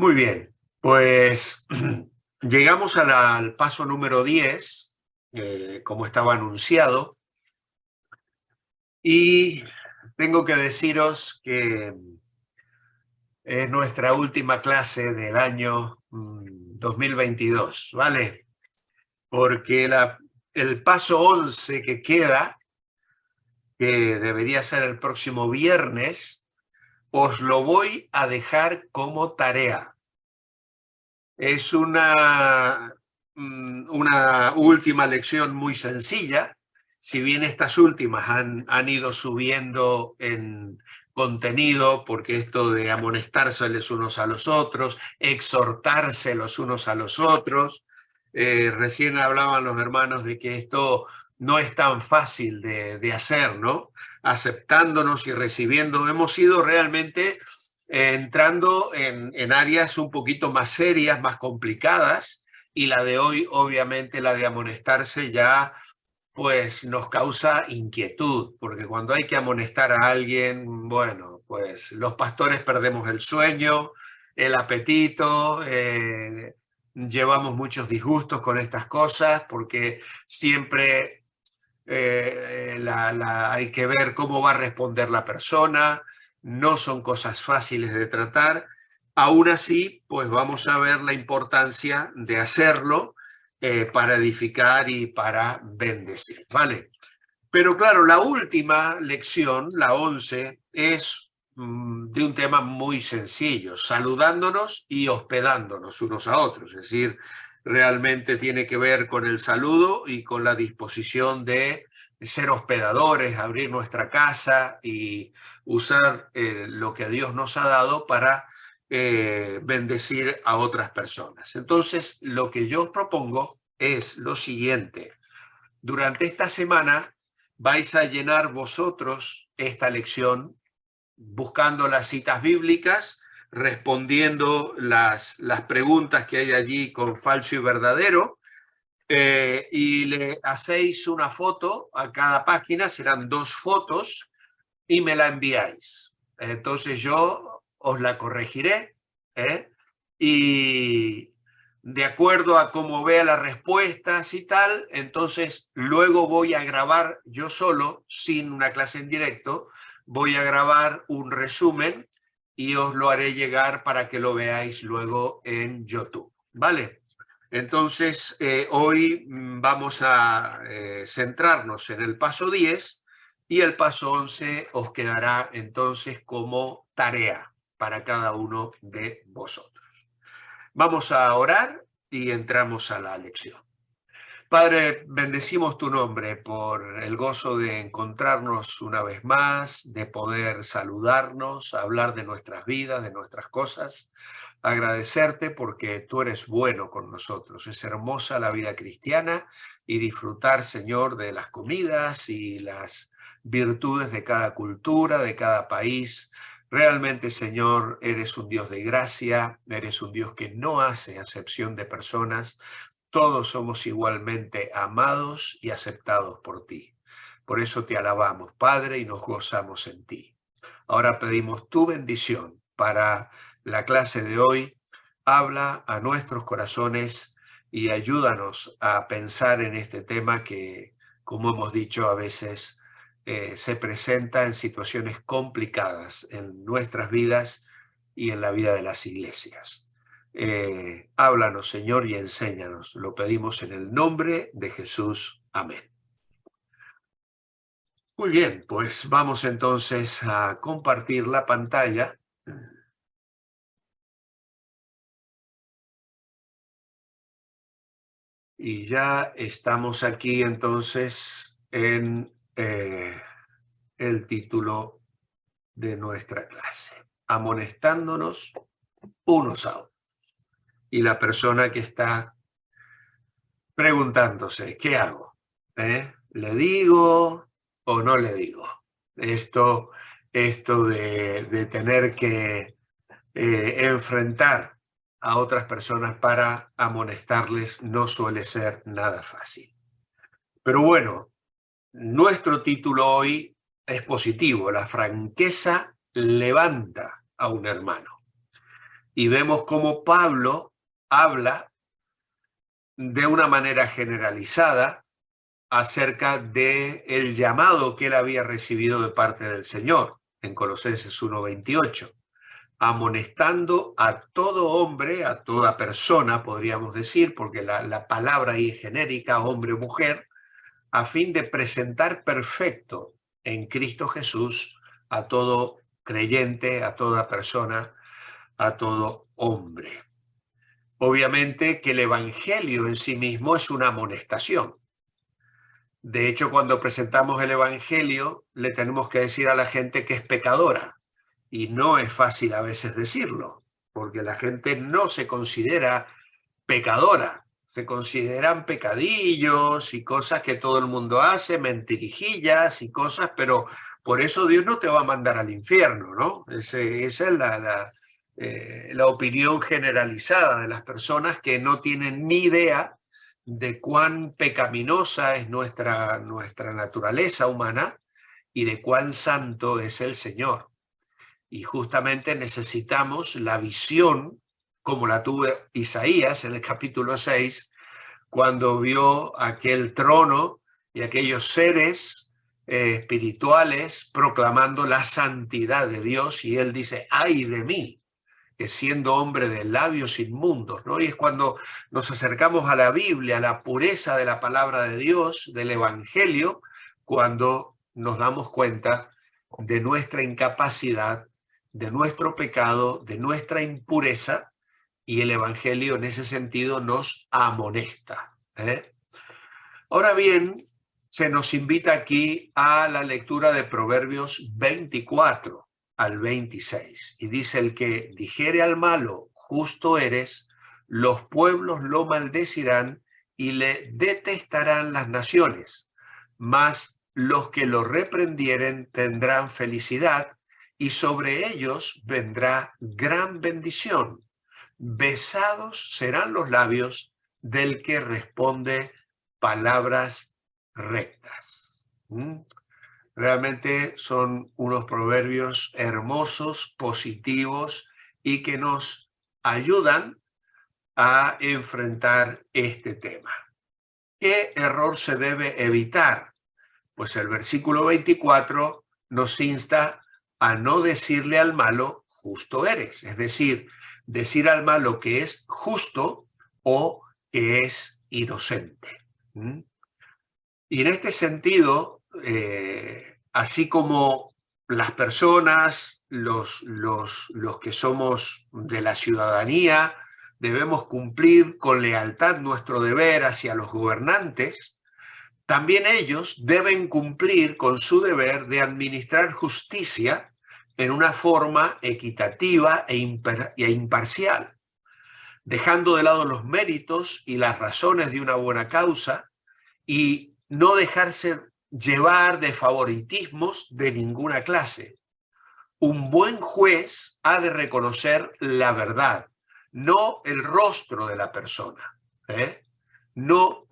Muy bien, pues llegamos al paso número 10, como estaba anunciado, y tengo que deciros que es nuestra última clase del año 2022, ¿vale? Porque el paso 11 que queda, que debería ser el próximo viernes, os lo voy a dejar como tarea. Es una última lección muy sencilla, si bien estas últimas han ido subiendo en contenido, porque esto de amonestarse unos a los otros, exhortarse los unos a los otros, recién hablaban los hermanos de que esto no es tan fácil de hacer, ¿no? Aceptándonos y recibiendo, hemos sido realmente entrando en áreas un poquito más serias, más complicadas, y la de hoy, obviamente, la de amonestarse ya pues nos causa inquietud, porque cuando hay que amonestar a alguien, bueno, pues los pastores perdemos el sueño, el apetito, llevamos muchos disgustos con estas cosas, porque siempre hay que ver cómo va a responder la persona, no son cosas fáciles de tratar. Aún así, pues vamos a ver la importancia de hacerlo para edificar y para bendecir, ¿vale? Pero claro, la última lección, la 11, es de un tema muy sencillo, saludándonos y hospedándonos unos a otros. Es decir, realmente tiene que ver con el saludo y con la disposición de ser hospedadores, abrir nuestra casa y usar lo que Dios nos ha dado para bendecir a otras personas. Entonces, lo que yo os propongo es lo siguiente. Durante esta semana vais a llenar vosotros esta lección buscando las citas bíblicas, respondiendo las preguntas que hay allí con falso y verdadero, y le hacéis una foto a cada página, serán 2 fotos, y me la enviáis. Entonces yo os la corregiré, y de acuerdo a cómo vea las respuestas y tal, entonces luego voy a grabar yo solo, sin una clase en directo, voy a grabar un resumen y os lo haré llegar para que lo veáis luego en YouTube, ¿vale? Entonces, hoy vamos a centrarnos en el paso 10 y el paso 11 os quedará entonces como tarea para cada uno de vosotros. Vamos a orar y entramos a la lección. Padre, bendecimos tu nombre por el gozo de encontrarnos una vez más, de poder saludarnos, hablar de nuestras vidas, de nuestras cosas. Agradecerte porque tú eres bueno con nosotros. Es hermosa la vida cristiana y disfrutar, Señor, de las comidas y las virtudes de cada cultura, de cada país. Realmente, Señor, eres un Dios de gracia, eres un Dios que no hace acepción de personas. Todos somos igualmente amados y aceptados por ti. Por eso te alabamos, Padre, y nos gozamos en ti. Ahora pedimos tu bendición para la clase de hoy. Habla a nuestros corazones y ayúdanos a pensar en este tema que, como hemos dicho, a veces se presenta en situaciones complicadas en nuestras vidas y en la vida de las iglesias. Háblanos, Señor, y enséñanos. Lo pedimos en el nombre de Jesús. Amén. Muy bien, pues vamos entonces a compartir la pantalla. Y ya estamos aquí entonces en el título de nuestra clase, amonestándonos unos a otros. Y la persona que está preguntándose, ¿qué hago? ¿Le digo o no le digo? Esto de tener que enfrentar a otras personas para amonestarles no suele ser nada fácil. Pero bueno, nuestro título hoy es positivo. La franqueza levanta a un hermano. Y vemos cómo Pablo habla de una manera generalizada acerca del llamado que él había recibido de parte del Señor, en Colosenses 1:28, amonestando a todo hombre, a toda persona, podríamos decir, porque la palabra ahí es genérica, hombre o mujer, a fin de presentar perfecto en Cristo Jesús a todo creyente, a toda persona, a todo hombre. Obviamente que el Evangelio en sí mismo es una amonestación. De hecho, cuando presentamos el Evangelio, le tenemos que decir a la gente que es pecadora. Y no es fácil a veces decirlo, porque la gente no se considera pecadora. Se consideran pecadillos y cosas que todo el mundo hace, mentirijillas y cosas, pero por eso Dios no te va a mandar al infierno, ¿no? Esa es la opinión generalizada de las personas que no tienen ni idea de cuán pecaminosa es nuestra naturaleza humana y de cuán santo es el Señor. Y justamente necesitamos la visión, como la tuvo Isaías en el capítulo 6, cuando vio aquel trono y aquellos seres espirituales proclamando la santidad de Dios, y él dice, ¡ay de mí! Que siendo hombre de labios inmundos, ¿no? Y es cuando nos acercamos a la Biblia, a la pureza de la palabra de Dios, del Evangelio, cuando nos damos cuenta de nuestra incapacidad, de nuestro pecado, de nuestra impureza, y el Evangelio en ese sentido nos amonesta, ¿eh? Ahora bien, se nos invita aquí a la lectura de Proverbios 24 al 26. Y dice, el que dijere al malo, justo eres, los pueblos lo maldecirán y le detestarán las naciones. Mas los que lo reprendieren tendrán felicidad y sobre ellos vendrá gran bendición. Besados serán los labios del que responde palabras rectas. Realmente son unos proverbios hermosos, positivos y que nos ayudan a enfrentar este tema. ¿Qué error se debe evitar? Pues el versículo 24 nos insta a no decirle al malo, justo eres, es decir, decir al malo que es justo o que es inocente. Y en este sentido, así como las personas, los que somos de la ciudadanía, debemos cumplir con lealtad nuestro deber hacia los gobernantes, también ellos deben cumplir con su deber de administrar justicia en una forma equitativa e imparcial, dejando de lado los méritos y las razones de una buena causa y no dejarse llevar de favoritismos de ninguna clase. Un buen juez ha de reconocer la verdad, no el rostro de la persona, no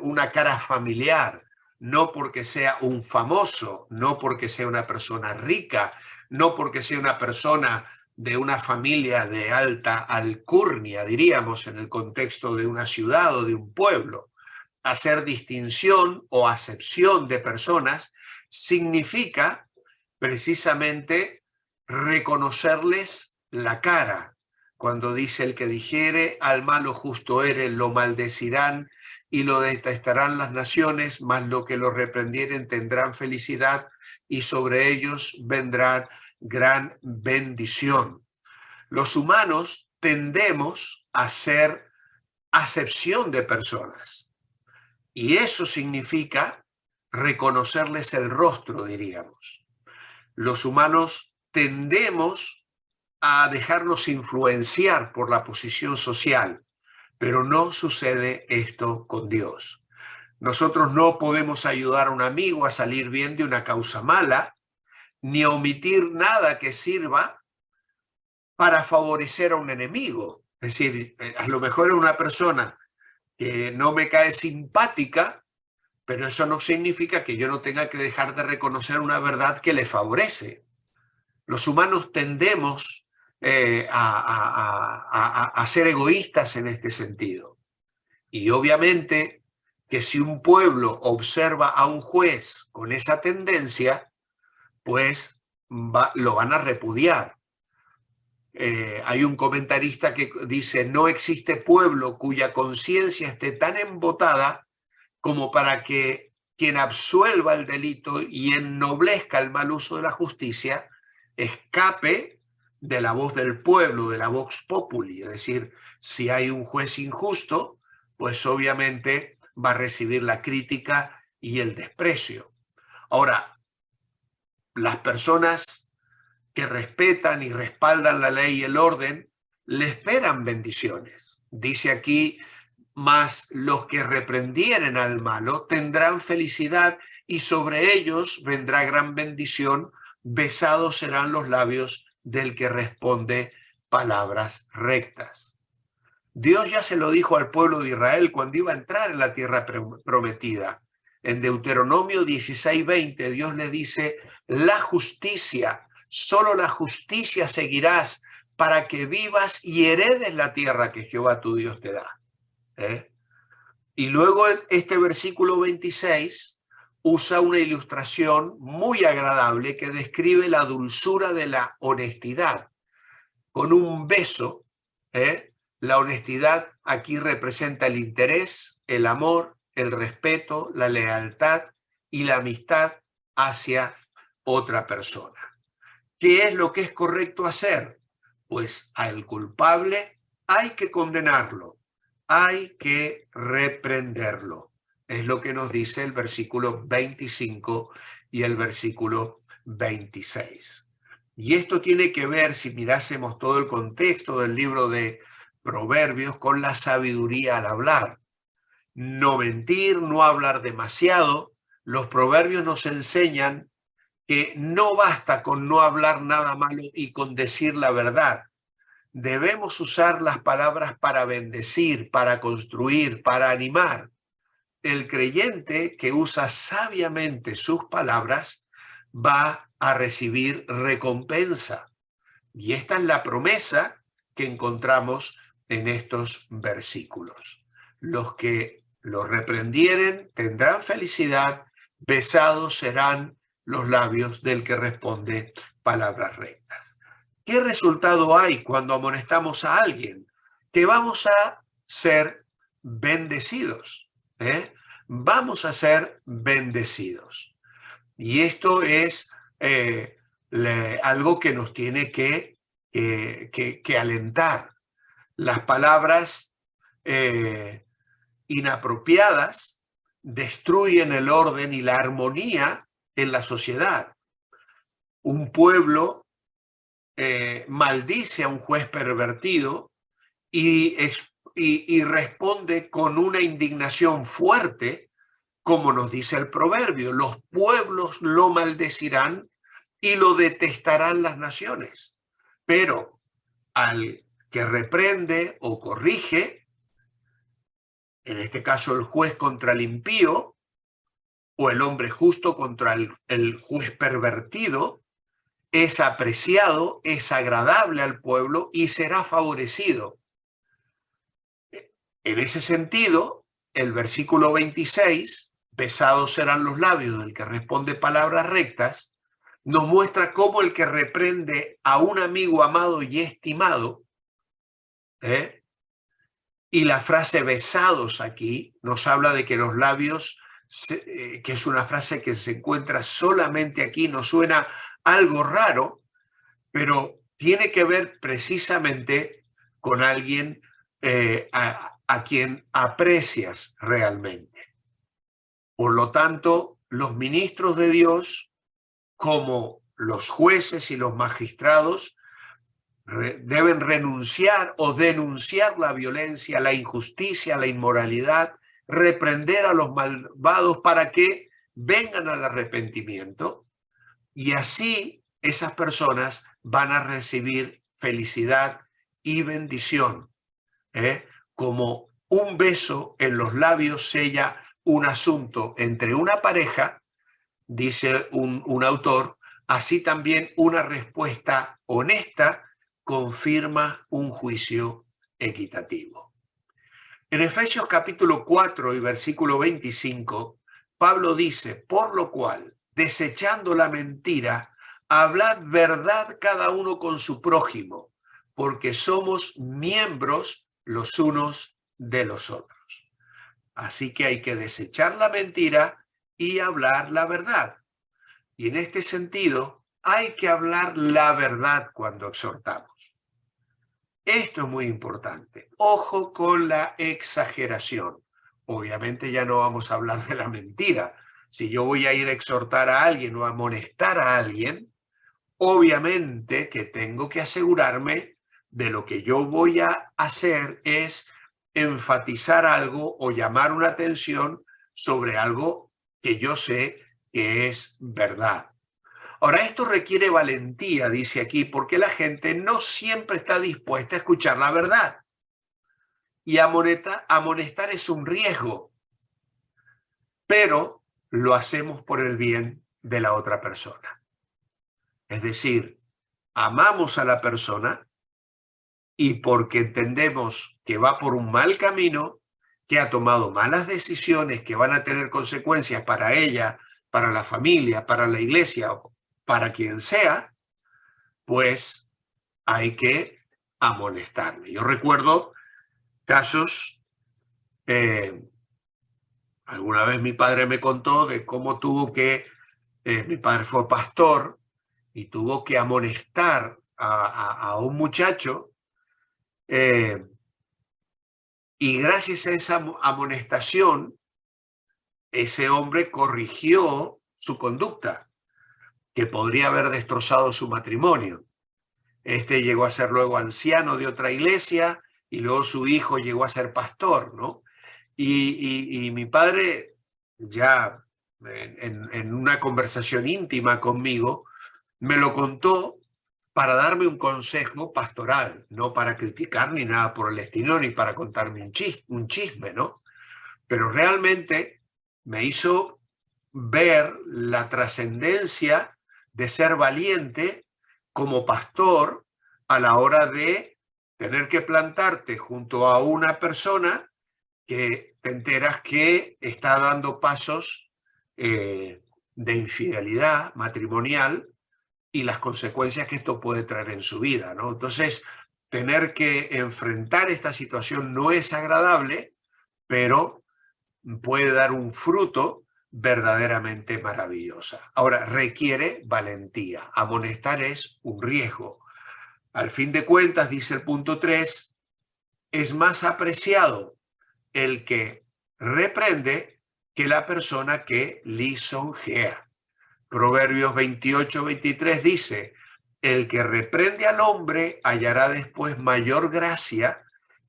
una cara familiar, no porque sea un famoso, no porque sea una persona rica, no porque sea una persona de una familia de alta alcurnia, diríamos, en el contexto de una ciudad o de un pueblo. Hacer distinción o acepción de personas significa precisamente reconocerles la cara. Cuando dice el que dijere al malo justo eres, lo maldecirán y lo detestarán las naciones, mas lo que lo reprendieren tendrán felicidad y sobre ellos vendrá gran bendición. Los humanos tendemos a hacer acepción de personas. Y eso significa reconocerles el rostro, diríamos. Los humanos tendemos a dejarnos influenciar por la posición social, pero no sucede esto con Dios. Nosotros no podemos ayudar a un amigo a salir bien de una causa mala, ni omitir nada que sirva para favorecer a un enemigo. Es decir, a lo mejor es una persona que no me cae simpática, pero eso no significa que yo no tenga que dejar de reconocer una verdad que le favorece. Los humanos tendemos a ser egoístas en este sentido. Y obviamente que si un pueblo observa a un juez con esa tendencia, pues lo van a repudiar. Hay un comentarista que dice: no existe pueblo cuya conciencia esté tan embotada como para que quien absuelva el delito y ennoblezca el mal uso de la justicia escape de la voz del pueblo, de la vox populi. Es decir, si hay un juez injusto, pues obviamente va a recibir la crítica y el desprecio. Ahora, las personas que respetan y respaldan la ley y el orden le esperan bendiciones. Dice aquí: mas los que reprendieren al malo tendrán felicidad y sobre ellos vendrá gran bendición. Besados serán los labios del que responde palabras rectas. Dios ya se lo dijo al pueblo de Israel cuando iba a entrar en la tierra prometida. En Deuteronomio 16:20 Dios le dice: la justicia, solo la justicia seguirás para que vivas y heredes la tierra que Jehová tu Dios te da. Y luego este versículo 26 usa una ilustración muy agradable que describe la dulzura de la honestidad. Con un beso, la honestidad aquí representa el interés, el amor, el respeto, la lealtad y la amistad hacia otra persona. ¿Qué es lo que es correcto hacer? Pues al culpable hay que condenarlo, hay que reprenderlo. Es lo que nos dice el versículo 25 y el versículo 26. Y esto tiene que ver, si mirásemos todo el contexto del libro de Proverbios, con la sabiduría al hablar. No mentir, no hablar demasiado. Los proverbios nos enseñan que no basta con no hablar nada malo y con decir la verdad. Debemos usar las palabras para bendecir, para construir, para animar. El creyente que usa sabiamente sus palabras va a recibir recompensa. Y esta es la promesa que encontramos en estos versículos. Los que los reprendieren tendrán felicidad, besados serán los labios del que responde palabras rectas. ¿Qué resultado hay cuando amonestamos a alguien? Que vamos a ser bendecidos. Vamos a ser bendecidos. Y esto es algo que nos tiene que alentar. Las palabras inapropiadas destruyen el orden y la armonía en la sociedad. Un pueblo maldice a un juez pervertido y responde con una indignación fuerte, como nos dice el proverbio: los pueblos lo maldecirán y lo detestarán las naciones. Pero al que reprende o corrige, en este caso el juez contra el impío, o el hombre justo contra el juez pervertido, es apreciado, es agradable al pueblo y será favorecido. En ese sentido, el versículo 26, besados serán los labios del que responde palabras rectas, nos muestra cómo el que reprende a un amigo amado y estimado, y la frase besados aquí nos habla de que los labios, que es una frase que se encuentra solamente aquí, nos suena algo raro, pero tiene que ver precisamente con alguien a quien aprecias realmente. Por lo tanto, los ministros de Dios, como los jueces y los magistrados, deben renunciar o denunciar la violencia, la injusticia, la inmoralidad, reprender a los malvados para que vengan al arrepentimiento, y así esas personas van a recibir felicidad y bendición. Como un beso en los labios sella un asunto entre una pareja, dice un autor, así también una respuesta honesta confirma un juicio equitativo. En Efesios capítulo 4 y versículo 25, Pablo dice, por lo cual, desechando la mentira, hablad verdad cada uno con su prójimo, porque somos miembros los unos de los otros. Así que hay que desechar la mentira y hablar la verdad. Y en este sentido, hay que hablar la verdad cuando exhortamos. Esto es muy importante. Ojo con la exageración. Obviamente ya no vamos a hablar de la mentira. Si yo voy a ir a exhortar a alguien o a amonestar a alguien, obviamente que tengo que asegurarme de lo que yo voy a hacer es enfatizar algo o llamar una atención sobre algo que yo sé que es verdad. Ahora, esto requiere valentía, dice aquí, porque la gente no siempre está dispuesta a escuchar la verdad. Y amonestar es un riesgo, pero lo hacemos por el bien de la otra persona. Es decir, amamos a la persona y porque entendemos que va por un mal camino, que ha tomado malas decisiones que van a tener consecuencias para ella, para la familia, para la iglesia, para quien sea, pues hay que amonestarle. Yo recuerdo casos, alguna vez mi padre me contó de cómo tuvo que, mi padre fue pastor y tuvo que amonestar a un muchacho y gracias a esa amonestación, ese hombre corrigió su conducta, que podría haber destrozado su matrimonio. Este llegó a ser luego anciano de otra iglesia y luego su hijo llegó a ser pastor, ¿no? Y mi padre, ya en una conversación íntima conmigo, me lo contó para darme un consejo pastoral, no para criticar ni nada por el estilo, ni para contarme un chisme, ¿no? Pero realmente me hizo ver la trascendencia de ser valiente como pastor a la hora de tener que plantarte junto a una persona que te enteras que está dando pasos de infidelidad matrimonial y las consecuencias que esto puede traer en su vida, ¿no? Entonces, tener que enfrentar esta situación no es agradable, pero puede dar un fruto verdaderamente maravillosa. Ahora, requiere valentía. Amonestar es un riesgo. Al fin de cuentas, dice el punto 3, es más apreciado el que reprende que la persona que lisonjea. Proverbios 28-23 dice, el que reprende al hombre hallará después mayor gracia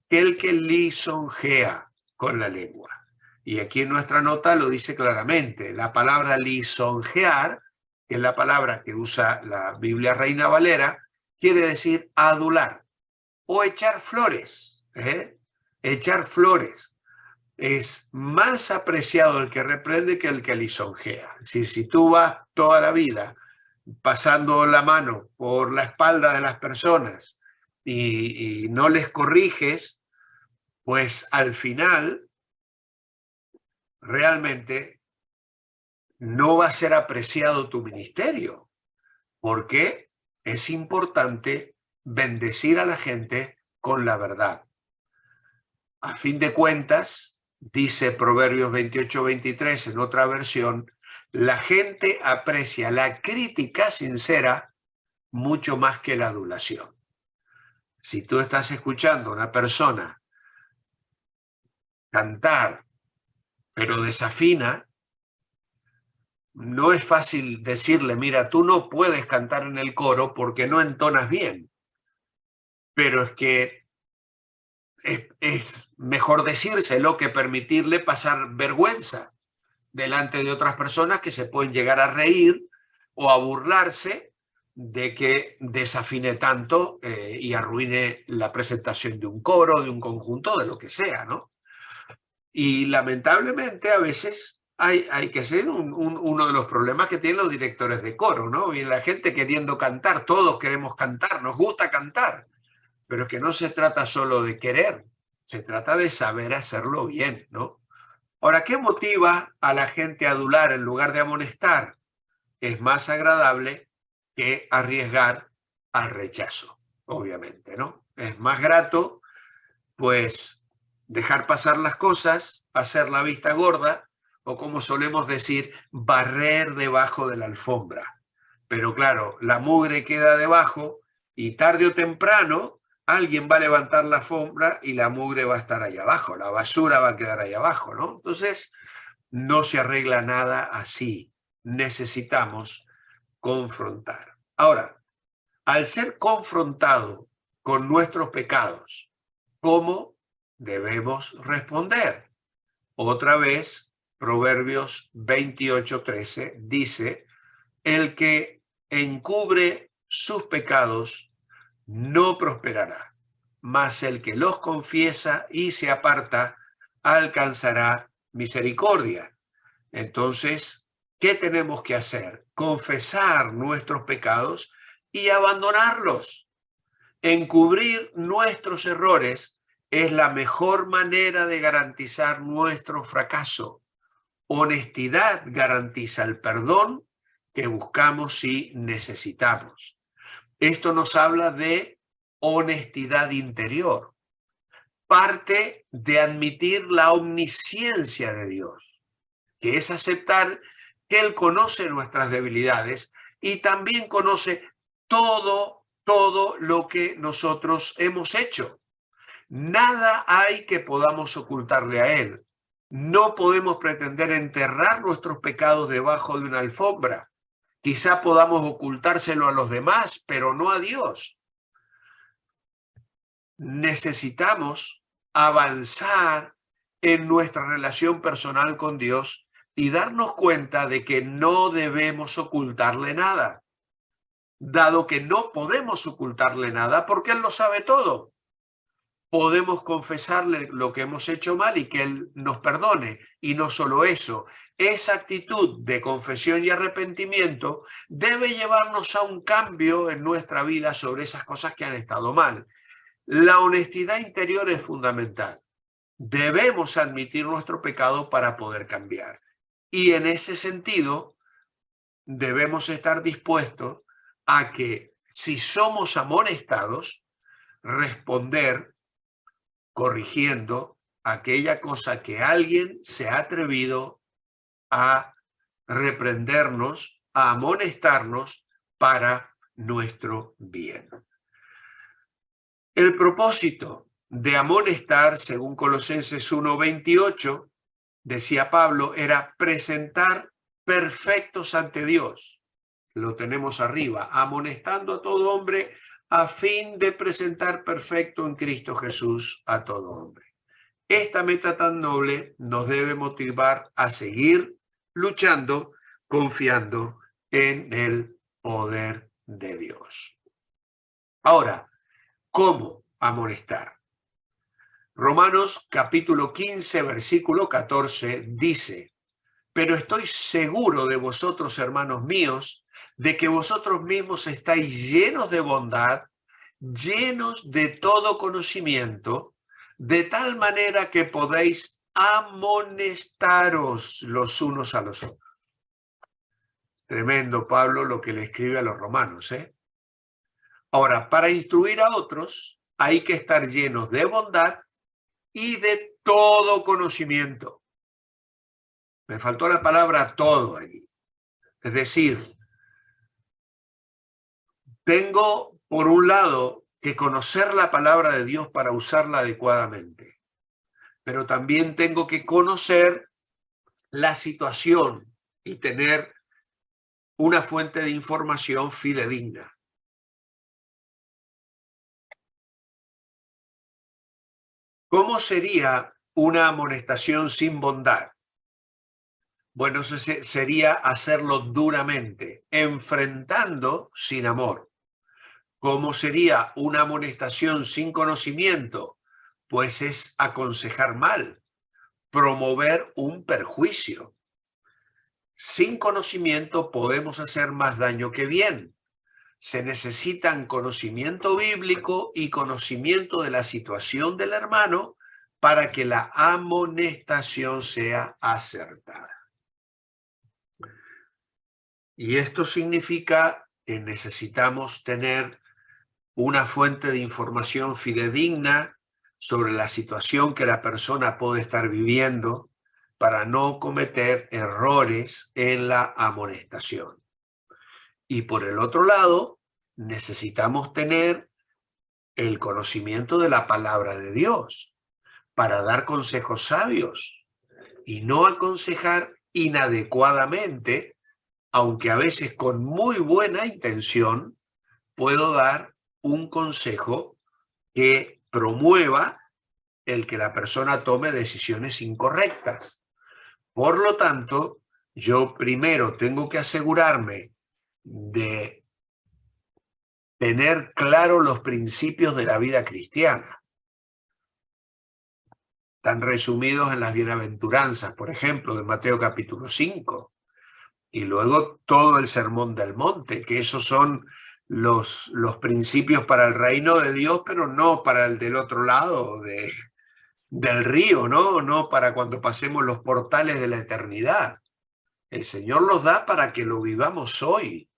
que el que lisonjea con la lengua. Y aquí en nuestra nota lo dice claramente, la palabra lisonjear, que es la palabra que usa la Biblia Reina Valera, quiere decir adular o echar flores, echar flores. Es más apreciado el que reprende que el que lisonjea. Es decir, si tú vas toda la vida pasando la mano por la espalda de las personas y no les corriges, pues al final realmente no va a ser apreciado tu ministerio, porque es importante bendecir a la gente con la verdad. A fin de cuentas, dice Proverbios 28-23 en otra versión, la gente aprecia la crítica sincera mucho más que la adulación. Si tú estás escuchando a una persona cantar, pero desafina, no es fácil decirle, mira, tú no puedes cantar en el coro porque no entonas bien. Pero es que es mejor decírselo que permitirle pasar vergüenza delante de otras personas que se pueden llegar a reír o a burlarse de que desafine tanto y arruine la presentación de un coro, de un conjunto, de lo que sea, ¿no? Y lamentablemente a veces hay que ser uno de los problemas que tienen los directores de coro, ¿no? Y la gente queriendo cantar, todos queremos cantar, nos gusta cantar, pero es que no se trata solo de querer, se trata de saber hacerlo bien, ¿no? Ahora, ¿qué motiva a la gente a adular en lugar de amonestar? Es más agradable que arriesgar al rechazo, obviamente, ¿no? Es más grato, pues, dejar pasar las cosas, hacer la vista gorda, o como solemos decir, barrer debajo de la alfombra. Pero claro, la mugre queda debajo y tarde o temprano alguien va a levantar la alfombra y la mugre va a estar ahí abajo, la basura va a quedar ahí abajo, ¿no? Entonces, no se arregla nada así. Necesitamos confrontar. Ahora, al ser confrontado con nuestros pecados, ¿cómo debemos responder? Otra vez, Proverbios 28:13 dice, el que encubre sus pecados no prosperará, mas el que los confiesa y se aparta alcanzará misericordia. Entonces, ¿qué tenemos que hacer? Confesar nuestros pecados y abandonarlos. Encubrir nuestros errores es la mejor manera de garantizar nuestro fracaso. Honestidad garantiza el perdón que buscamos y necesitamos. Esto nos habla de honestidad interior. Parte de admitir la omnisciencia de Dios, que es aceptar que Él conoce nuestras debilidades y también conoce todo lo que nosotros hemos hecho. Nada hay que podamos ocultarle a Él. No podemos pretender enterrar nuestros pecados debajo de una alfombra. Quizá podamos ocultárselo a los demás, pero no a Dios. Necesitamos avanzar en nuestra relación personal con Dios y darnos cuenta de que no debemos ocultarle nada, dado que no podemos ocultarle nada porque Él lo sabe todo. Podemos confesarle lo que hemos hecho mal y que Él nos perdone. Y no solo eso, esa actitud de confesión y arrepentimiento debe llevarnos a un cambio en nuestra vida sobre esas cosas que han estado mal. La honestidad interior es fundamental. Debemos admitir nuestro pecado para poder cambiar. Y en ese sentido, debemos estar dispuestos a que, si somos amonestados, responder corrigiendo aquella cosa que alguien se ha atrevido a reprendernos, a amonestarnos para nuestro bien. El propósito de amonestar, según Colosenses 1:28, decía Pablo, era presentar perfectos ante Dios. Lo tenemos arriba, amonestando a todo hombre a fin de presentar perfecto en Cristo Jesús a todo hombre. Esta meta tan noble nos debe motivar a seguir luchando, confiando en el poder de Dios. Ahora, ¿cómo amonestar? Romanos capítulo 15, versículo 14 dice, pero estoy seguro de vosotros, hermanos míos, de que vosotros mismos estáis llenos de bondad, llenos de todo conocimiento, de tal manera que podéis amonestaros los unos a los otros. Tremendo, Pablo, lo que le escribe a los romanos, ¿eh? Ahora, para instruir a otros hay que estar llenos de bondad y de todo conocimiento. Me faltó la palabra todo allí. Es decir, tengo, por un lado, que conocer la palabra de Dios para usarla adecuadamente, pero también tengo que conocer la situación y tener una fuente de información fidedigna. ¿Cómo sería una amonestación sin bondad? Bueno, eso sería hacerlo duramente, enfrentando sin amor. ¿Cómo sería una amonestación sin conocimiento? Pues es aconsejar mal, promover un perjuicio. sin conocimiento podemos hacer más daño que bien. Se necesitan conocimiento bíblico y conocimiento de la situación del hermano para que la amonestación sea acertada. Y esto significa que necesitamos tener una fuente de información fidedigna sobre la situación que la persona puede estar viviendo para no cometer errores en la amonestación. Y por el otro lado, necesitamos tener el conocimiento de la palabra de Dios para dar consejos sabios y no aconsejar inadecuadamente, aunque a veces con muy buena intención puedo dar un consejo que promueva el que la persona tome decisiones incorrectas. Por lo tanto, yo primero tengo que asegurarme de tener claro los principios de la vida cristiana. Están resumidos en las bienaventuranzas, por ejemplo, de Mateo capítulo 5. Y luego todo el Sermón del Monte, que esos son los principios para el reino de Dios, pero no para el del otro lado del río, ¿no? No para cuando pasemos los portales de la eternidad. El Señor los da para que lo vivamos hoy.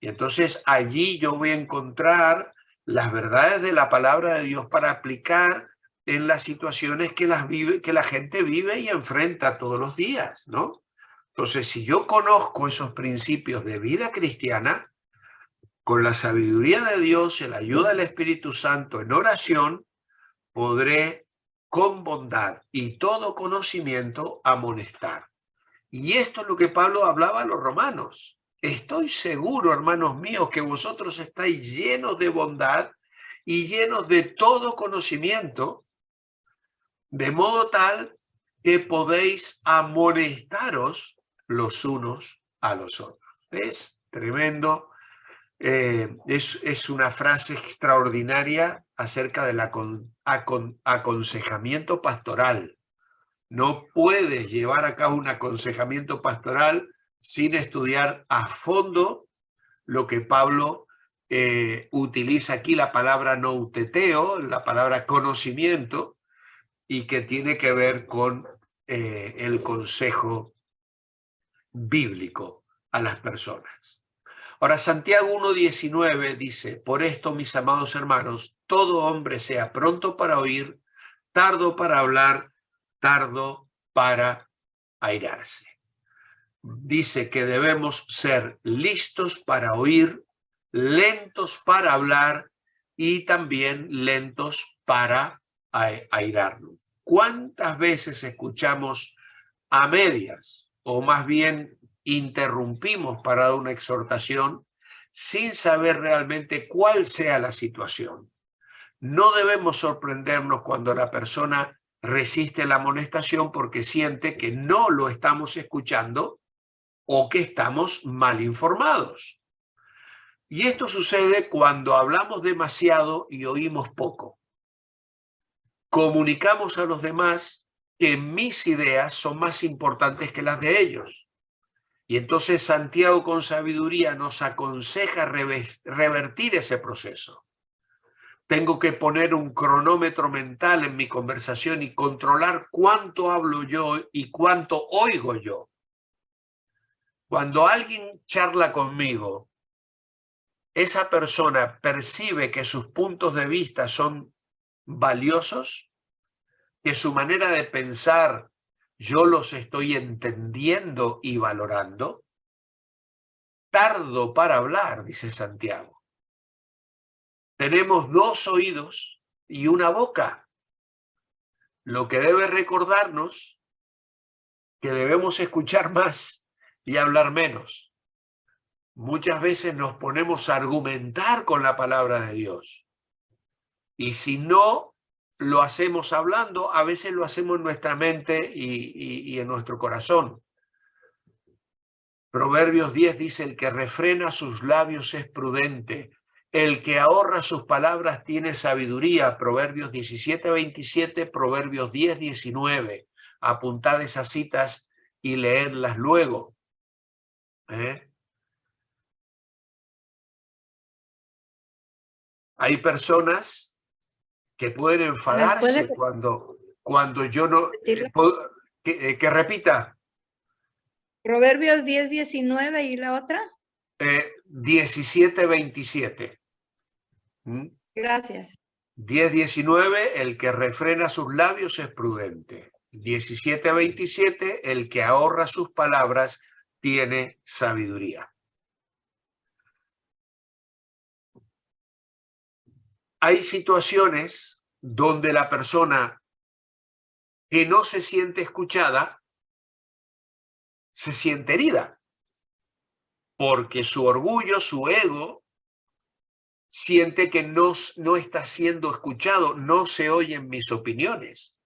Y entonces allí yo voy a encontrar las verdades de la palabra de Dios para aplicar en las situaciones que la gente vive y enfrenta todos los días, ¿no? Entonces, si yo conozco esos principios de vida cristiana, con la sabiduría de Dios y la ayuda del Espíritu Santo en oración, podré con bondad y todo conocimiento amonestar. Y esto es lo que Pablo hablaba a los romanos. Estoy seguro, hermanos míos, que vosotros estáis llenos de bondad y llenos de todo conocimiento, de modo tal que podéis amonestaros los unos a los otros. Es tremendo. Es una frase extraordinaria acerca del aconsejamiento pastoral. No puedes llevar a cabo un aconsejamiento pastoral sin estudiar a fondo lo que Pablo utiliza aquí, la palabra nouteteo, la palabra conocimiento, y que tiene que ver con el consejo bíblico a las personas. Ahora, Santiago 1:19 dice: por esto, mis amados hermanos, todo hombre sea pronto para oír, tardo para hablar, tardo para airarse. Dice que debemos ser listos para oír, lentos para hablar y también lentos para airarnos. ¿Cuántas veces escuchamos a medias, o más bien interrumpimos para dar una exhortación sin saber realmente cuál sea la situación? No debemos sorprendernos cuando la persona resiste la amonestación porque siente que no lo estamos escuchando o que estamos mal informados. Y esto sucede cuando hablamos demasiado y oímos poco. Comunicamos a los demás que mis ideas son más importantes que las de ellos. Y entonces Santiago con sabiduría nos aconseja revertir ese proceso. Tengo que poner un cronómetro mental en mi conversación y controlar cuánto hablo yo y cuánto oigo yo. Cuando alguien charla conmigo, esa persona percibe que sus puntos de vista son valiosos, que su manera de pensar yo los estoy entendiendo y valorando. Tardo para hablar, dice Santiago. Tenemos 2 oídos y una boca, lo que debe recordarnos que debemos escuchar más y hablar menos. Muchas veces nos ponemos a argumentar con la palabra de Dios. Y si no lo hacemos hablando, a veces lo hacemos en nuestra mente y en nuestro corazón. Proverbios 10 dice: el que refrena sus labios es prudente, el que ahorra sus palabras tiene sabiduría. Proverbios 17:27, Proverbios 10:19. Apuntad esas citas y leedlas luego. Hay personas que pueden enfadarse cuando yo no... que repita. Proverbios 10:19 y la otra. 17:27. Gracias. 10:19, el que refrena sus labios es prudente. 17:27, el que ahorra sus palabras tiene sabiduría. Hay situaciones donde la persona que no se siente escuchada se siente herida, porque su orgullo, su ego, siente que no está siendo escuchado, no se oyen mis opiniones.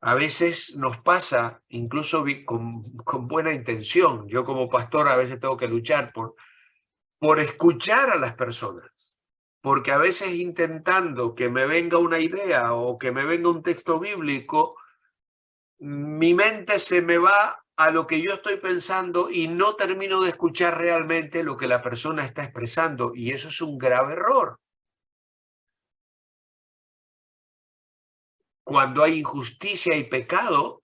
A veces nos pasa, incluso con buena intención, yo como pastor a veces tengo que luchar por escuchar a las personas, porque a veces intentando que me venga una idea o que me venga un texto bíblico, mi mente se me va a lo que yo estoy pensando y no termino de escuchar realmente lo que la persona está expresando, y eso es un grave error. Cuando hay injusticia y pecado,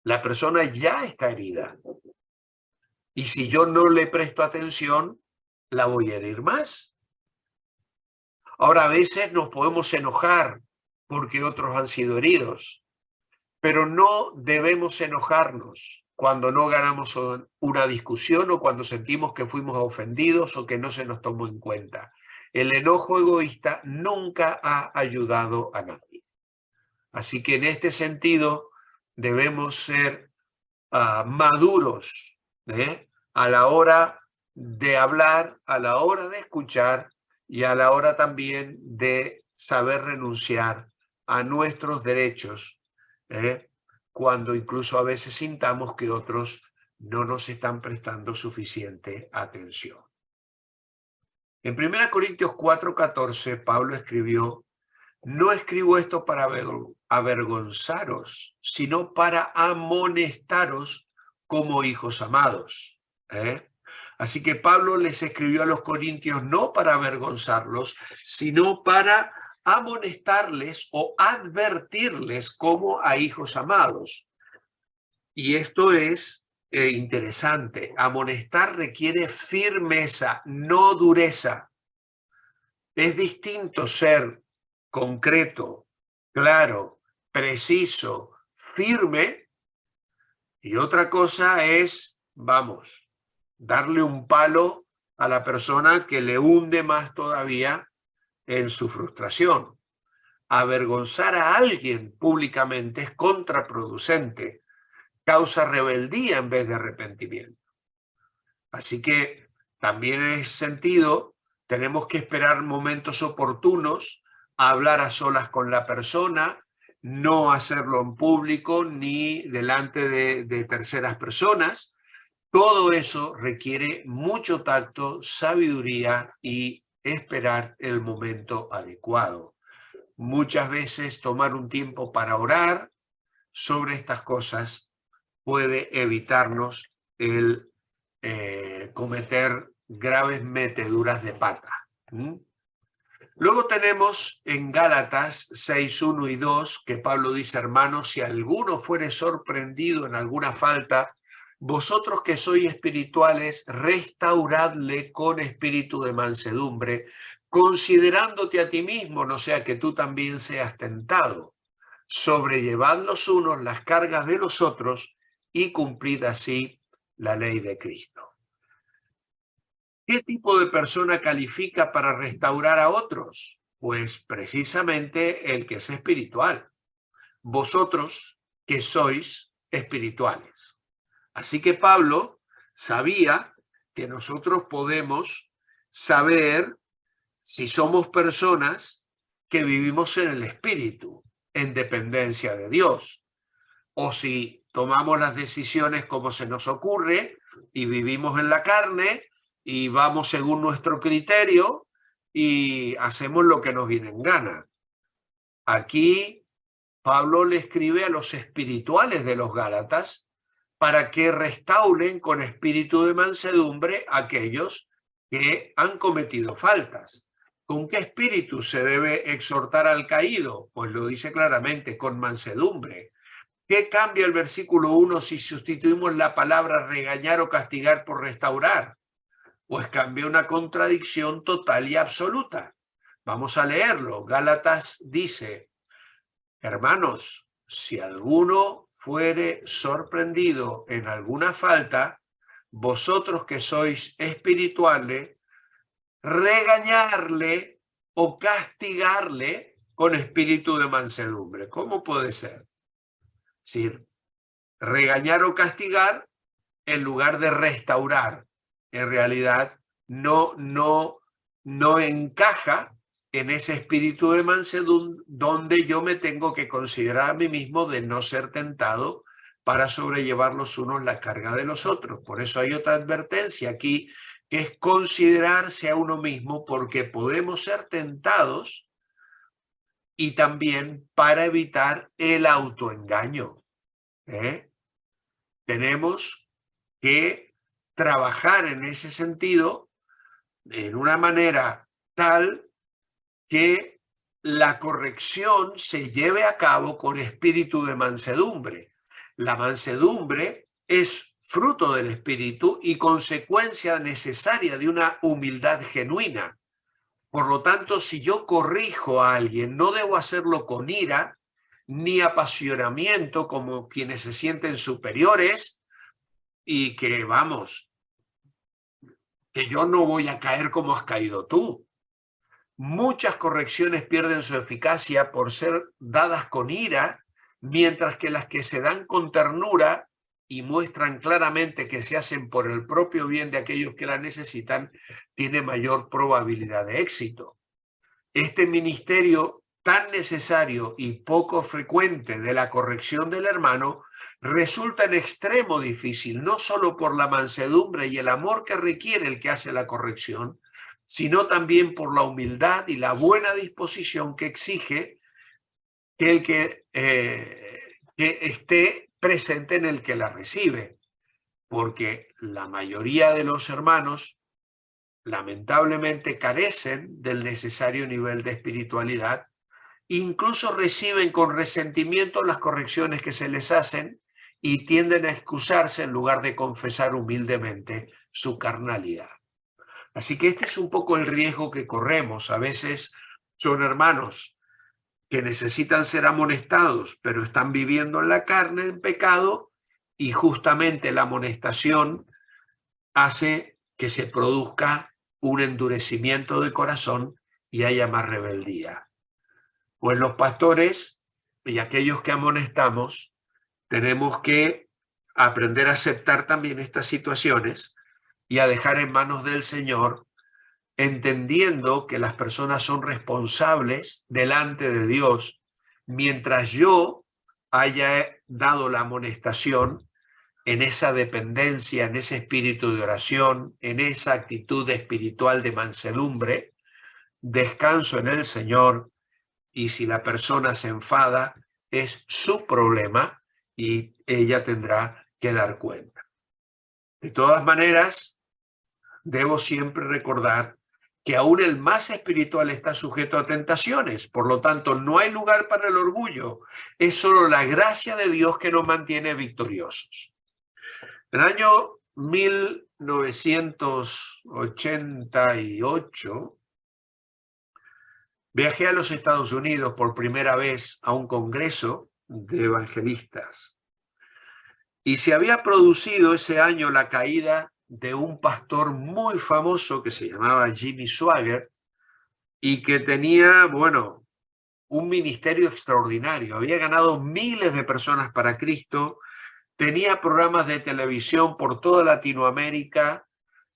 la persona ya está herida. Y si yo no le presto atención, la voy a herir más. Ahora, a veces nos podemos enojar porque otros han sido heridos, pero no debemos enojarnos cuando no ganamos una discusión o cuando sentimos que fuimos ofendidos o que no se nos tomó en cuenta. El enojo egoísta nunca ha ayudado a nadie. Así que en este sentido debemos ser maduros a la hora de hablar, a la hora de escuchar y a la hora también de saber renunciar a nuestros derechos, cuando incluso a veces sintamos que otros no nos están prestando suficiente atención. En 1 Corintios 4:14, Pablo escribió: no escribo esto para avergonzaros, sino para amonestaros como hijos amados. Así que Pablo les escribió a los corintios no para avergonzarlos, sino para amonestarles o advertirles como a hijos amados. Y esto es interesante. Amonestar requiere firmeza, no dureza. Es distinto ser concreto, claro, preciso, firme, y otra cosa es, vamos, darle un palo a la persona que le hunde más todavía en su frustración. Avergonzar a alguien públicamente es contraproducente, causa rebeldía en vez de arrepentimiento. Así que también en ese sentido tenemos que esperar momentos oportunos, a hablar a solas con la persona, no hacerlo en público ni delante de terceras personas. Todo eso requiere mucho tacto, sabiduría y esperar el momento adecuado. Muchas veces tomar un tiempo para orar sobre estas cosas puede evitarnos el cometer graves meteduras de pata. Luego tenemos en Gálatas 6:1 y 2 que Pablo dice: hermanos, si alguno fuere sorprendido en alguna falta, vosotros que sois espirituales, restauradle con espíritu de mansedumbre, considerándote a ti mismo, no sea que tú también seas tentado. Sobrellevad los unos las cargas de los otros y cumplid así la ley de Cristo. ¿Qué tipo de persona califica para restaurar a otros? Pues precisamente el que es espiritual. Vosotros que sois espirituales. Así que Pablo sabía que nosotros podemos saber si somos personas que vivimos en el espíritu, en dependencia de Dios, o si tomamos las decisiones como se nos ocurre y vivimos en la carne y vamos según nuestro criterio y hacemos lo que nos viene en gana. Aquí Pablo le escribe a los espirituales de los Gálatas para que restauren con espíritu de mansedumbre a aquellos que han cometido faltas. ¿Con qué espíritu se debe exhortar al caído? Pues lo dice claramente, con mansedumbre. ¿Qué cambia el versículo 1 si sustituimos la palabra regañar o castigar por restaurar? Pues cambia una contradicción total y absoluta. Vamos a leerlo. Gálatas dice, hermanos, si alguno fuere sorprendido en alguna falta, vosotros que sois espirituales, regañarle o castigarle con espíritu de mansedumbre. ¿Cómo puede ser? Es decir, regañar o castigar en lugar de restaurar. En realidad no encaja en ese espíritu de mansedumbre donde yo me tengo que considerar a mí mismo de no ser tentado para sobrellevar los unos la carga de los otros. Por eso hay otra advertencia aquí, que es considerarse a uno mismo, porque podemos ser tentados, y también para evitar el autoengaño. Tenemos que trabajar en ese sentido en una manera tal que la corrección se lleve a cabo con espíritu de mansedumbre. La mansedumbre es fruto del espíritu y consecuencia necesaria de una humildad genuina. Por lo tanto, si yo corrijo a alguien, no debo hacerlo con ira ni apasionamiento como quienes se sienten superiores y que, vamos, que yo no voy a caer como has caído tú. Muchas correcciones pierden su eficacia por ser dadas con ira, mientras que las que se dan con ternura y muestran claramente que se hacen por el propio bien de aquellos que la necesitan, tiene mayor probabilidad de éxito. Este ministerio tan necesario y poco frecuente de la corrección del hermano resulta en extremo difícil, no solo por la mansedumbre y el amor que requiere el que hace la corrección, sino también por la humildad y la buena disposición que exige que el que esté presente en el que la recibe. Porque la mayoría de los hermanos lamentablemente carecen del necesario nivel de espiritualidad, incluso reciben con resentimiento las correcciones que se les hacen y tienden a excusarse en lugar de confesar humildemente su carnalidad. Así que este es un poco el riesgo que corremos. A veces son hermanos que necesitan ser amonestados, pero están viviendo en la carne, en pecado, y justamente la amonestación hace que se produzca un endurecimiento de corazón y haya más rebeldía. Pues los pastores y aquellos que amonestamos tenemos que aprender a aceptar también estas situaciones y a dejar en manos del Señor, entendiendo que las personas son responsables delante de Dios. Mientras yo haya dado la amonestación en esa dependencia, en ese espíritu de oración, en esa actitud espiritual de mansedumbre, descanso en el Señor, y si la persona se enfada, es su problema y ella tendrá que dar cuenta. De todas maneras, debo siempre recordar que aún el más espiritual está sujeto a tentaciones. Por lo tanto, no hay lugar para el orgullo. Es solo la gracia de Dios que nos mantiene victoriosos. En el año 1988, viajé a los Estados Unidos por primera vez a un congreso de evangelistas. Y se había producido ese año la caída de un pastor muy famoso que se llamaba Jimmy Swaggart y que tenía, bueno, un ministerio extraordinario. Había ganado miles de personas para Cristo, tenía programas de televisión por toda Latinoamérica,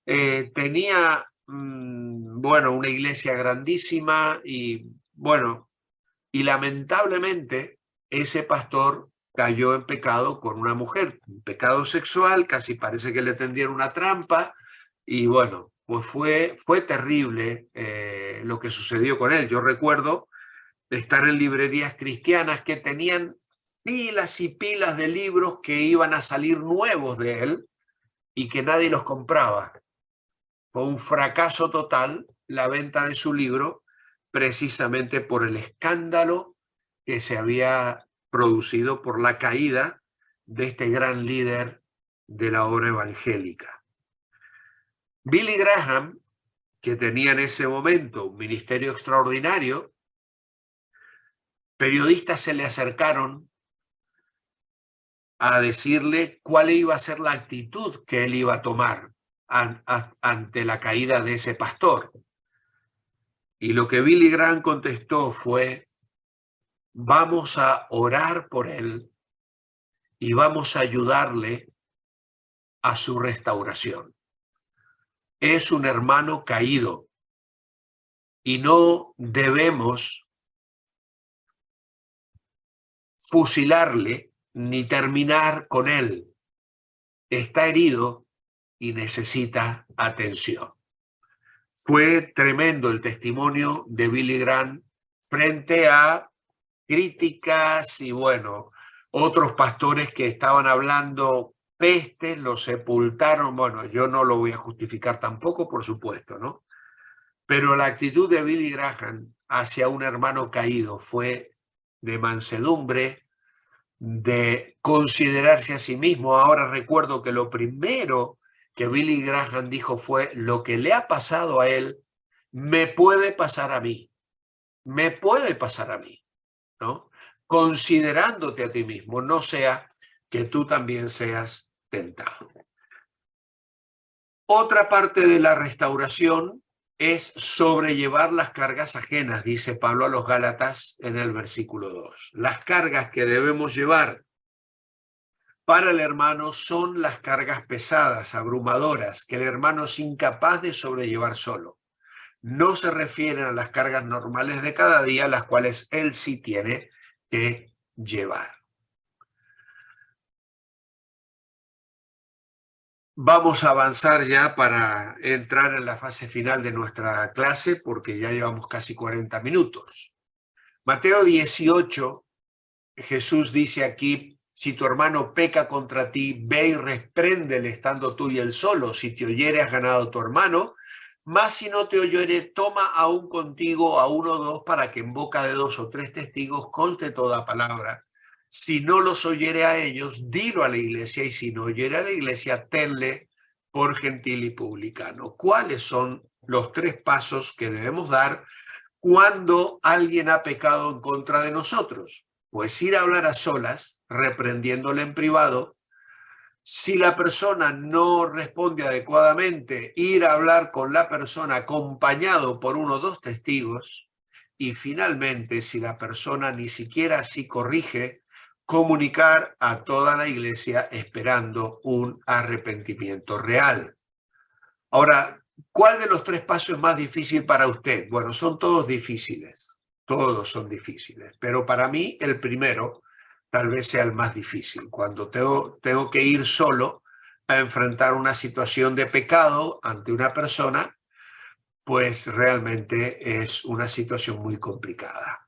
tenía, bueno, una iglesia grandísima y, bueno, y lamentablemente ese pastor cayó en pecado con una mujer, un pecado sexual, casi parece que le tendieron una trampa, y bueno, pues fue terrible lo que sucedió con él. Yo recuerdo estar en librerías cristianas que tenían pilas y pilas de libros que iban a salir nuevos de él y que nadie los compraba. Fue un fracaso total la venta de su libro, precisamente por el escándalo que se había producido por la caída de este gran líder de la obra evangélica. Billy Graham, que tenía en ese momento un ministerio extraordinario, periodistas se le acercaron a decirle cuál iba a ser la actitud que él iba a tomar ante la caída de ese pastor. Y lo que Billy Graham contestó fue: vamos a orar por él y vamos a ayudarle a su restauración. Es un hermano caído y no debemos fusilarle ni terminar con él. Está herido y necesita atención. Fue tremendo el testimonio de Billy Graham frente a críticas y, bueno, otros pastores que estaban hablando pestes, lo sepultaron. Bueno, yo no lo voy a justificar tampoco, por supuesto, ¿no? Pero la actitud de Billy Graham hacia un hermano caído fue de mansedumbre, de considerarse a sí mismo. Ahora recuerdo que lo primero que Billy Graham dijo fue: lo que le ha pasado a él me puede pasar a mí, me puede pasar a mí, ¿no? Considerándote a ti mismo, no sea que tú también seas tentado. Otra parte de la restauración es sobrellevar las cargas ajenas, dice Pablo a los Gálatas en el versículo 2. Las cargas que debemos llevar para el hermano son las cargas pesadas, abrumadoras, que el hermano es incapaz de sobrellevar solo. No se refieren a las cargas normales de cada día, las cuales él sí tiene que llevar. Vamos a avanzar ya para entrar en la fase final de nuestra clase, porque ya llevamos casi 40 minutos. Mateo 18, Jesús dice aquí: si tu hermano peca contra ti, ve y repréndele estando tú y él solo. Si te oyere, has ganado a tu hermano. Mas si no te oyere, toma aún contigo a uno o dos, para que en boca de 2 o 3 testigos conste toda palabra. Si no los oyere a ellos, dilo a la iglesia, y si no oyere a la iglesia, tenle por gentil y publicano. ¿Cuáles son los 3 pasos que debemos dar cuando alguien ha pecado en contra de nosotros? Pues ir a hablar a solas, reprendiéndole en privado. Si la persona no responde adecuadamente, ir a hablar con la persona acompañado por 1 o 2 testigos. Y finalmente, si la persona ni siquiera así corrige, comunicar a toda la iglesia esperando un arrepentimiento real. Ahora, ¿cuál de los 3 pasos es más difícil para usted? Bueno, son todos difíciles, todos son difíciles, pero para mí el primero tal vez sea el más difícil. Cuando tengo que ir solo a enfrentar una situación de pecado ante una persona, pues realmente es una situación muy complicada.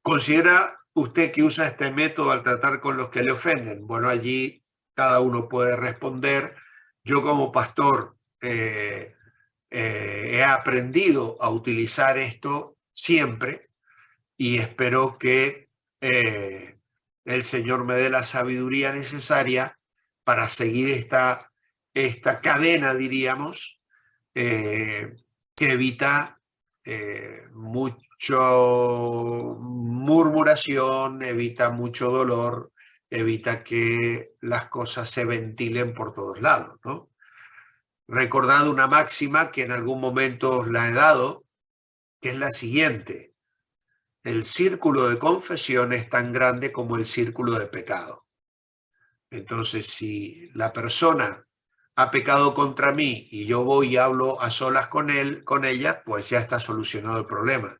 ¿Considera usted que usa este método al tratar con los que le ofenden? Bueno, allí cada uno puede responder. Yo como pastor he aprendido a utilizar esto siempre y espero que el Señor me dé la sabiduría necesaria para seguir esta cadena, diríamos, que evita mucho murmuración, evita mucho dolor, evita que las cosas se ventilen por todos lados, ¿no? Recordad una máxima que en algún momento os la he dado, que es la siguiente: el círculo de confesión es tan grande como el círculo de pecado. Entonces, si la persona ha pecado contra mí y yo voy y hablo a solas con él, con ella, pues ya está solucionado el problema.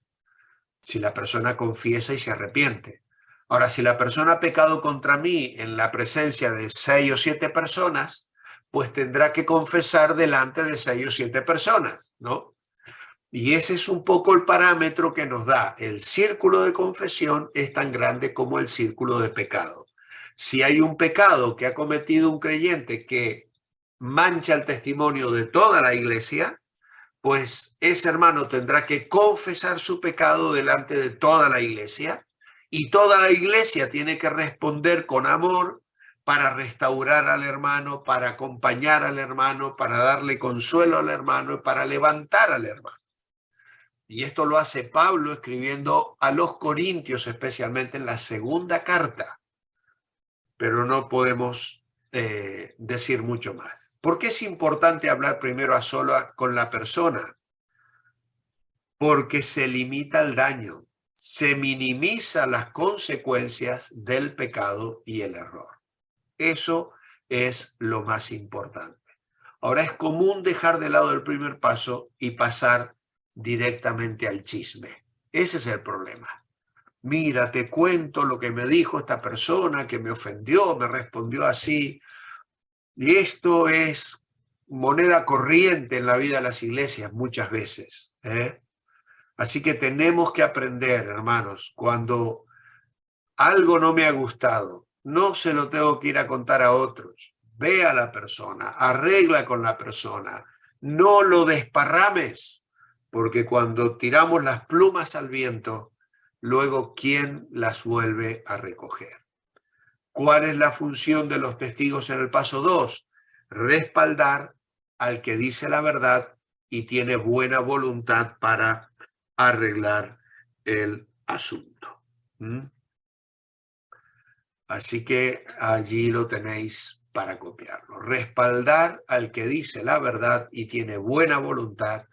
Si la persona confiesa y se arrepiente. Ahora, si la persona ha pecado contra mí en la presencia de 6 o 7 personas, pues tendrá que confesar delante de 6 o 7 personas, ¿no? Y ese es un poco el parámetro que nos da. El círculo de confesión es tan grande como el círculo de pecado. Si hay un pecado que ha cometido un creyente que mancha el testimonio de toda la iglesia, pues ese hermano tendrá que confesar su pecado delante de toda la iglesia, y toda la iglesia tiene que responder con amor para restaurar al hermano, para acompañar al hermano, para darle consuelo al hermano y para levantar al hermano. Y esto lo hace Pablo escribiendo a los Corintios, especialmente en la segunda carta. Pero no podemos decir mucho más. ¿Por qué es importante hablar primero a solas con la persona? Porque se limita el daño, se minimiza las consecuencias del pecado y el error. Eso es lo más importante. Ahora, es común dejar de lado el primer paso y pasar directamente al chisme. Ese es el problema. Mira, te cuento lo que me dijo esta persona que me ofendió, me respondió así. Y esto es moneda corriente en la vida de las iglesias muchas veces, ¿eh? Así que tenemos que aprender, hermanos, cuando algo no me ha gustado, no se lo tengo que ir a contar a otros. Ve a la persona, arregla con la persona, no lo desparrames, porque cuando tiramos las plumas al viento, luego, ¿quién las vuelve a recoger? ¿Cuál es la función de los testigos en el paso 2? Respaldar al que dice la verdad y tiene buena voluntad para arreglar el asunto. Así que allí lo tenéis para copiarlo. Respaldar al que dice la verdad y tiene buena voluntad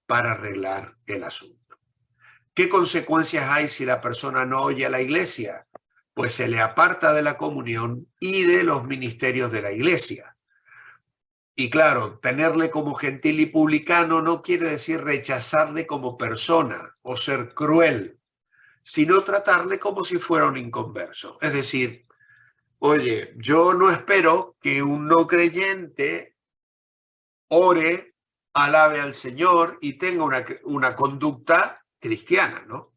para arreglar el asunto. ¿Qué consecuencias hay si la persona no oye a la iglesia? Pues se le aparta de la comunión y de los ministerios de la iglesia. Y claro, tenerle como gentil y publicano no quiere decir rechazarle como persona o ser cruel, sino tratarle como si fuera un inconverso. Es decir, oye, yo no espero que un no creyente ore, alabe al Señor y tenga una conducta cristiana, ¿no?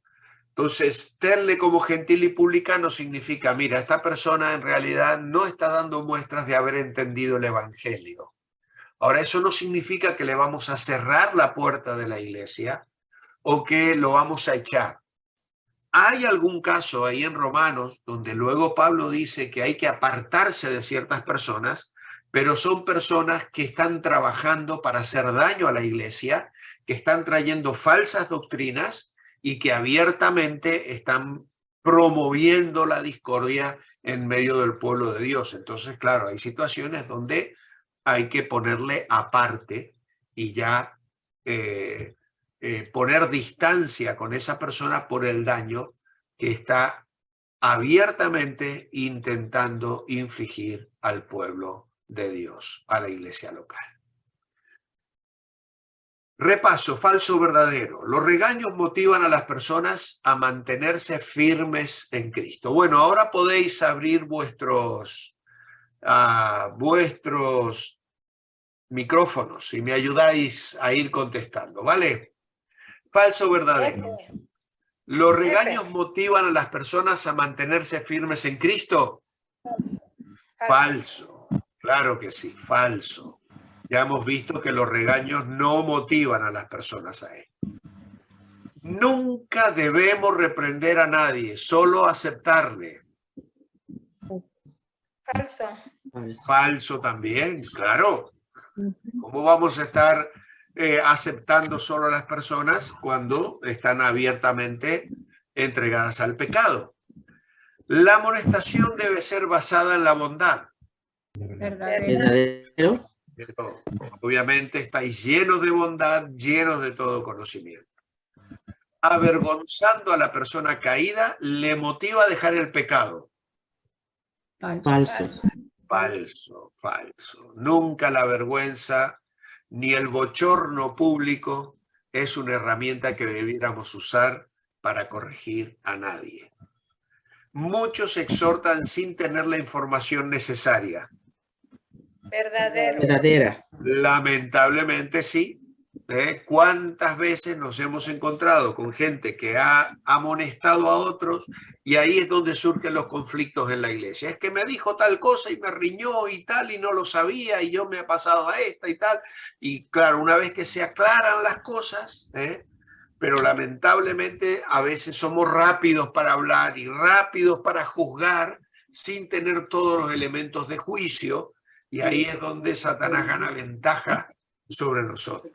Entonces, tenle como gentil y publicano significa, mira, esta persona en realidad no está dando muestras de haber entendido el evangelio. Ahora, eso no significa que le vamos a cerrar la puerta de la iglesia o que lo vamos a echar. Hay algún caso ahí en Romanos donde luego Pablo dice que hay que apartarse de ciertas personas, pero son personas que están trabajando para hacer daño a la iglesia, que están trayendo falsas doctrinas y que abiertamente están promoviendo la discordia en medio del pueblo de Dios. Entonces, claro, hay situaciones donde hay que ponerle aparte y ya poner distancia con esa persona por el daño que está abiertamente intentando infligir al pueblo de Dios, a la iglesia local. Repaso, falso verdadero. Los regaños motivan a las personas a mantenerse firmes en Cristo. Bueno, ahora podéis abrir vuestros micrófonos y me ayudáis a ir contestando, ¿vale? Falso verdadero. ¿Los regaños motivan a las personas a mantenerse firmes en Cristo? Falso. Claro que sí, falso. Ya hemos visto que los regaños no motivan a las personas a él. Nunca debemos reprender a nadie, solo aceptarle. Falso. Falso también, claro. ¿Cómo vamos a estar aceptando solo a las personas cuando están abiertamente entregadas al pecado? La amonestación debe ser basada en la bondad. Verdadero. Pero, obviamente estáis llenos de bondad, llenos de todo conocimiento. Avergonzando a la persona caída le motiva a dejar el pecado. Falso. Falso, falso. Nunca la vergüenza ni el bochorno público es una herramienta que debiéramos usar para corregir a nadie. Muchos exhortan sin tener la información necesaria. Verdadero. Verdadera. Lamentablemente sí. ¿Cuántas veces nos hemos encontrado con gente que ha amonestado a otros y ahí es donde surgen los conflictos en la iglesia? Es que me dijo tal cosa y me riñó y tal y no lo sabía y yo me he pasado a esta y tal. Y claro, una vez que se aclaran las cosas, pero lamentablemente a veces somos rápidos para hablar y rápidos para juzgar sin tener todos los elementos de juicio, y ahí es donde Satanás gana ventaja sobre nosotros.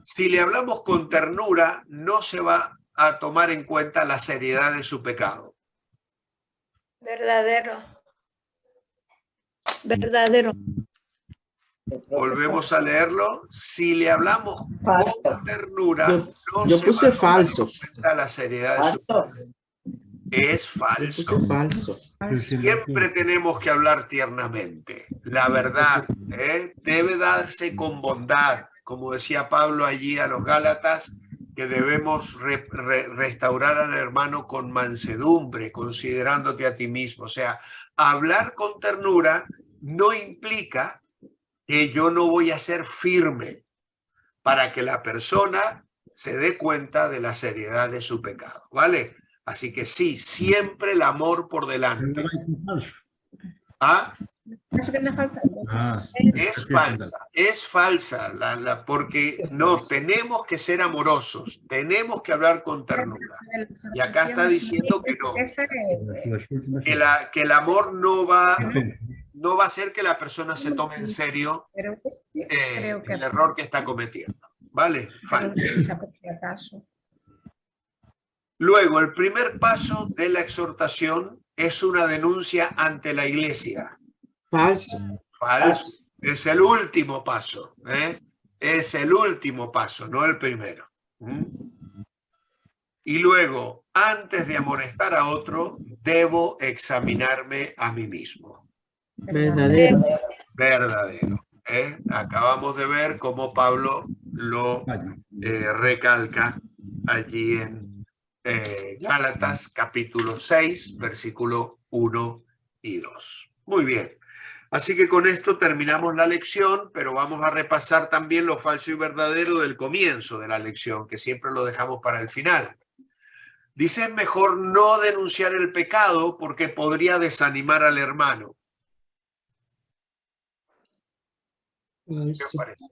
Si le hablamos con ternura, no se va a tomar en cuenta la seriedad de su pecado. Verdadero. Verdadero. Volvemos a leerlo. Si le hablamos con ternura, no Yo se puse va a tomar falso. en cuenta la seriedad de su pecado. Es Yo falso. puse falso. Siempre tenemos que hablar tiernamente. La verdad debe darse con bondad. Como decía Pablo allí a los Gálatas, que debemos restaurar al hermano con mansedumbre, considerándote a ti mismo. O sea, hablar con ternura no implica que yo no voy a ser firme para que la persona se dé cuenta de la seriedad de su pecado, ¿vale? Así que sí, siempre el amor por delante. ¿Ah? Es falsa, porque no, tenemos que ser amorosos, tenemos que hablar con ternura. Y acá está diciendo que no, que el amor no va a hacer que la persona se tome en serio el error que está cometiendo. ¿Vale? Falso. Luego, el primer paso de la exhortación es una denuncia ante la iglesia. Falso. Falso. Es el último paso. Es el último paso, no el primero. Y luego, antes de amonestar a otro, debo examinarme a mí mismo. Verdadero. Verdadero. Acabamos de ver cómo Pablo lo recalca allí en Gálatas capítulo 6, versículo 1 y 2. Muy bien. Así que con esto terminamos la lección, pero vamos a repasar también lo falso y verdadero del comienzo de la lección, que siempre lo dejamos para el final. Dice, es mejor no denunciar el pecado porque podría desanimar al hermano. ¿Qué os parece?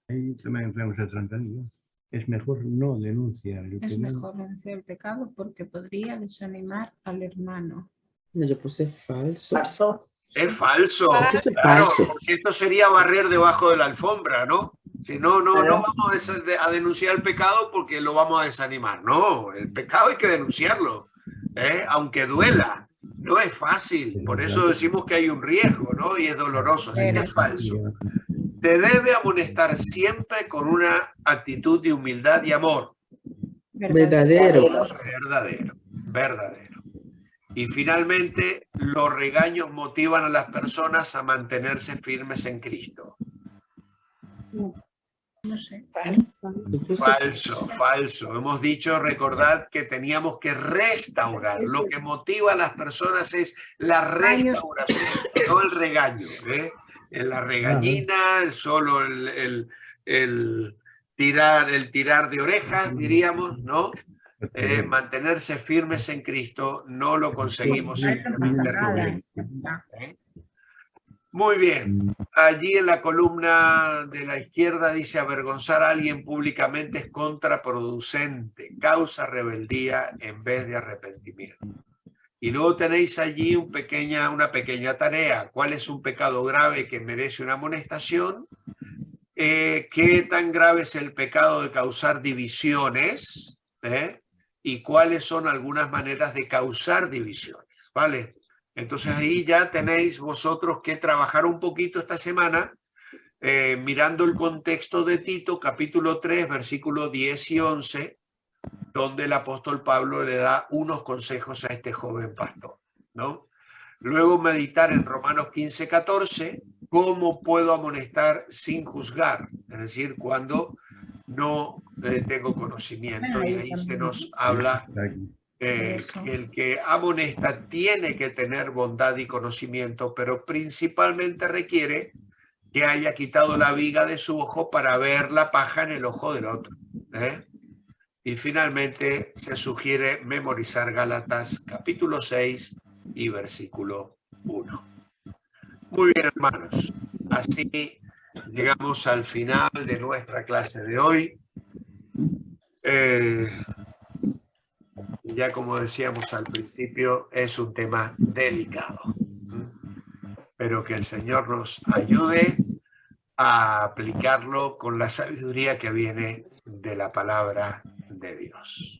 Ahí también vemos el 31. Es mejor no denunciar el pecado. Es mejor denunciar el pecado porque podría desanimar al hermano. Yo puse falso. Es falso. Puse Claro, falso. porque esto sería barrer debajo de la alfombra, ¿no? Si no vamos a denunciar el pecado porque lo vamos a desanimar. No, el pecado hay que denunciarlo, aunque duela. No es fácil, por eso decimos que hay un riesgo, ¿no? Y es doloroso, así que es falso. Te debe amonestar siempre con una actitud de humildad y amor. Verdadero. Verdadero, verdadero. Y finalmente, los regaños motivan a las personas a mantenerse firmes en Cristo. No sé. Falso. Hemos dicho, recordad que teníamos que restaurar. Lo que motiva a las personas es la restauración, no el regaño. La regañina, solo el tirar de orejas, diríamos, ¿no? Mantenerse firmes en Cristo no lo conseguimos sin Muy bien. Allí en la columna de la izquierda dice avergonzar a alguien públicamente es contraproducente, causa rebeldía en vez de arrepentimiento. Y luego tenéis allí una pequeña tarea. ¿Cuál es un pecado grave que merece una amonestación? ¿Qué tan grave es el pecado de causar divisiones? ¿Y cuáles son algunas maneras de causar divisiones? ¿Vale? Entonces ahí ya tenéis vosotros que trabajar un poquito esta semana mirando el contexto de Tito, capítulo 3, versículos 10 y 11, donde el apóstol Pablo le da unos consejos a este joven pastor, ¿no? Luego meditar en Romanos 15, 14, cómo puedo amonestar sin juzgar, es decir, cuando no tengo conocimiento, y ahí se nos habla que el que amonesta tiene que tener bondad y conocimiento, pero principalmente requiere que haya quitado la viga de su ojo para ver la paja en el ojo del otro. Y finalmente se sugiere memorizar Gálatas capítulo 6 y versículo 1. Muy bien, hermanos. Así llegamos al final de nuestra clase de hoy. Ya como decíamos al principio, es un tema delicado. Pero que el Señor nos ayude a aplicarlo con la sabiduría que viene de la palabra de Dios.